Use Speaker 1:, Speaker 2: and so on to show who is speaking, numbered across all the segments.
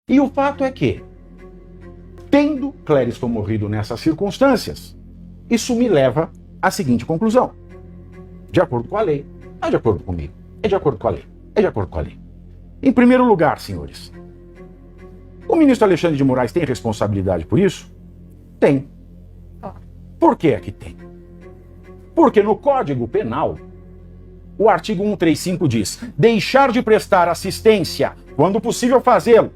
Speaker 1: E o fato é que, tendo Clériston morrido nessas circunstâncias, isso me leva à seguinte conclusão. De acordo com a lei, é de acordo comigo, é de acordo com a lei, é de acordo com a lei. Em primeiro lugar, senhores, o ministro Alexandre de Moraes tem responsabilidade por isso? Tem. Por que é que tem? Porque no Código Penal, o artigo 135 diz: deixar de prestar assistência, quando possível fazê-lo,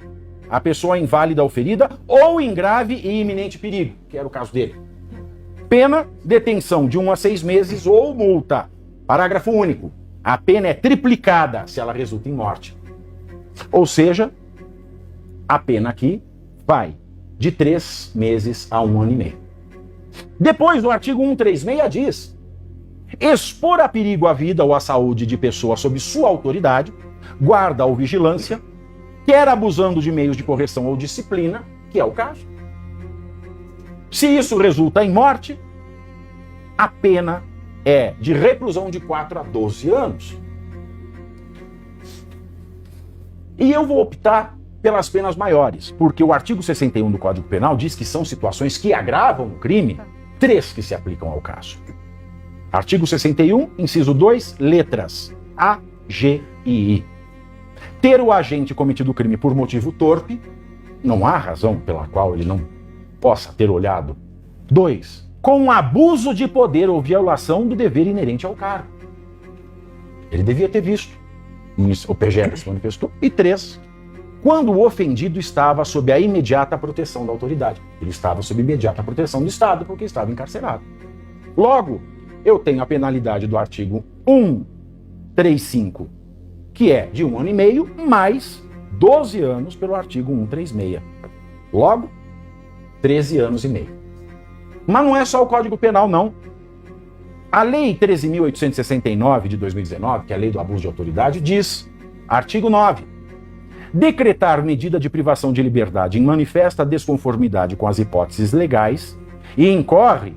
Speaker 1: à pessoa inválida ou ferida ou em grave e iminente perigo, que era o caso dele. Pena, detenção de 1 a 6 meses ou multa. Parágrafo único. A pena é triplicada se ela resulta em morte. Ou seja, a pena aqui vai de 3 meses a 1 ano e meio. Depois, o artigo 136 diz: expor a perigo a vida ou a saúde de pessoa sob sua autoridade, guarda ou vigilância, quer abusando de meios de correção ou disciplina, que é o caso. Se isso resulta em morte, a pena é de reclusão de 4 a 12 anos. E eu vou optar pelas penas maiores, porque o artigo 61 do Código Penal diz que são situações que agravam o crime, 3 que se aplicam ao caso. Artigo 61, inciso 2, letras A, G e I. Ter o agente cometido o crime por motivo torpe, não há razão pela qual ele não possa ter olhado. 2, com abuso de poder ou violação do dever inerente ao cargo. Ele devia ter visto. O PGR se manifestou. E 3, quando o ofendido estava sob a imediata proteção da autoridade. Ele estava sob imediata proteção do Estado porque estava encarcerado. Logo, eu tenho a penalidade do artigo 135, que é de 1 ano e meio, mais 12 anos pelo artigo 136. Logo, 13 anos e meio. Mas não é só o Código Penal, não. A Lei 13.869 de 2019, que é a Lei do Abuso de Autoridade, diz, artigo 9, decretar medida de privação de liberdade em manifesta desconformidade com as hipóteses legais e incorre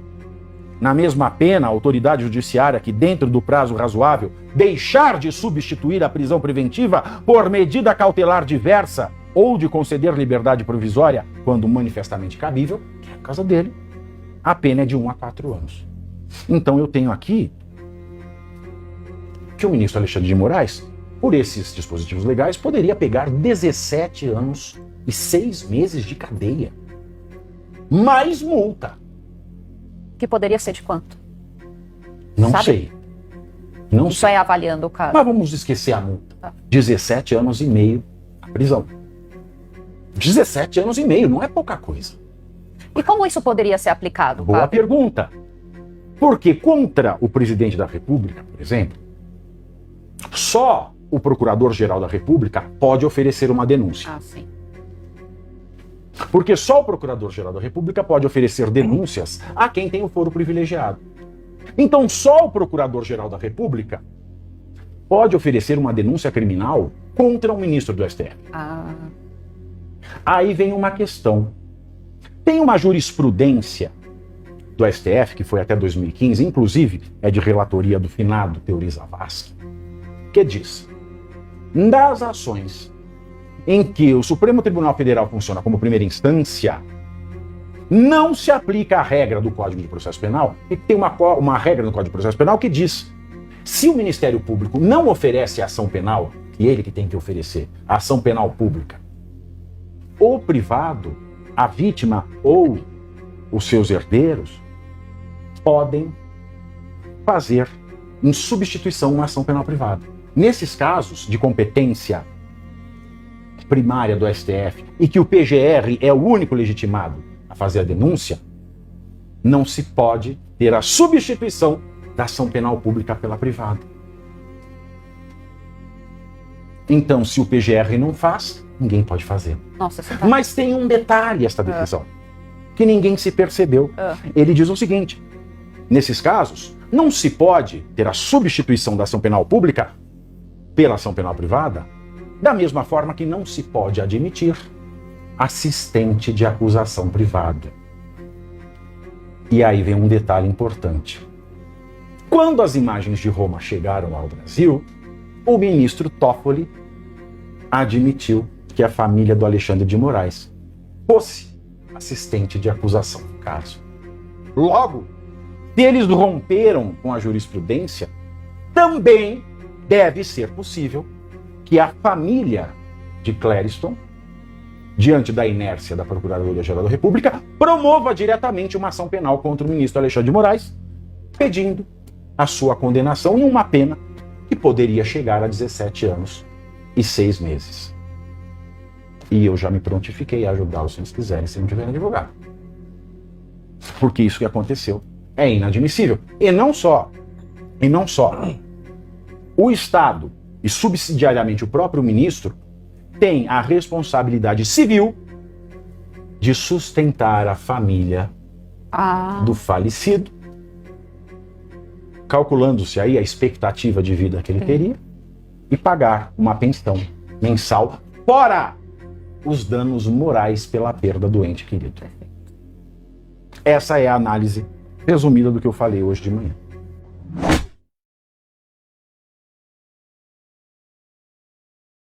Speaker 1: na mesma pena a autoridade judiciária que, dentro do prazo razoável, deixar de substituir a prisão preventiva por medida cautelar diversa ou de conceder liberdade provisória quando manifestamente cabível, que é a casa dele, a pena é de 1 a 4 anos. Então eu tenho aqui que o ministro Alexandre de Moraes, por esses dispositivos legais, poderia pegar 17 anos e 6 meses de cadeia. Mais multa.
Speaker 2: Que poderia ser de quanto?
Speaker 1: Não
Speaker 2: Sabe?
Speaker 1: sei. Não
Speaker 2: Isso
Speaker 1: sei.
Speaker 2: é avaliando o caso.
Speaker 1: Mas vamos esquecer a multa.
Speaker 2: Tá.
Speaker 1: 17 anos e meio na prisão. 17 anos e meio, não é pouca coisa.
Speaker 2: E como isso poderia ser aplicado?
Speaker 1: Boa
Speaker 2: Fábio?
Speaker 1: pergunta. Porque contra o presidente da República, por exemplo, só o Procurador-Geral da República pode oferecer uma denúncia.
Speaker 2: Ah, sim.
Speaker 1: Porque só o Procurador-Geral da República pode oferecer denúncias a quem tem o foro privilegiado. Então só o Procurador-Geral da República pode oferecer uma denúncia criminal contra um ministro do STF.
Speaker 2: Ah,
Speaker 1: Aí vem uma questão. Tem uma jurisprudência do STF, que foi até 2015, inclusive é de relatoria do finado Teori Zavascki, que diz: das ações em que o Supremo Tribunal Federal funciona como primeira instância, não se aplica a regra do Código de Processo Penal, e tem uma regra no Código de Processo Penal que diz: se o Ministério Público não oferece ação penal, e ele que tem que oferecer a ação penal pública, o privado, a vítima ou os seus herdeiros podem fazer em substituição uma ação penal privada. Nesses casos de competência primária do STF e que o PGR é o único legitimado a fazer a denúncia, não se pode ter a substituição da ação penal pública pela privada. Então, se o PGR não faz, ninguém pode fazer.
Speaker 2: nossa, você tá...
Speaker 1: Mas tem um detalhe esta decisão, que ninguém se percebeu. Ele diz o seguinte: nesses casos, não se pode ter a substituição da ação penal pública pela ação penal privada, da mesma forma que não se pode admitir assistente de acusação privada. E aí vem um detalhe importante. Quando as imagens de Roma chegaram ao Brasil, o ministro Toffoli admitiu que a família do Alexandre de Moraes fosse assistente de acusação no caso. Logo, se eles romperam com a jurisprudência, também deve ser possível que a família de Clériston, diante da inércia da Procuradoria-Geral da República, promova diretamente uma ação penal contra o ministro Alexandre de Moraes, pedindo a sua condenação em uma pena que poderia chegar a 17 anos e 6 meses. E eu já me prontifiquei a ajudá-los se eles quiserem, se não tiverem advogado. Porque isso que aconteceu é inadmissível. E não só o Estado e subsidiariamente o próprio ministro tem a responsabilidade civil de sustentar a família do falecido, calculando-se aí a expectativa de vida que ele teria, e pagar uma pensão mensal, fora os danos morais pela perda do ente querido. Essa é a análise resumida do que eu falei hoje de manhã.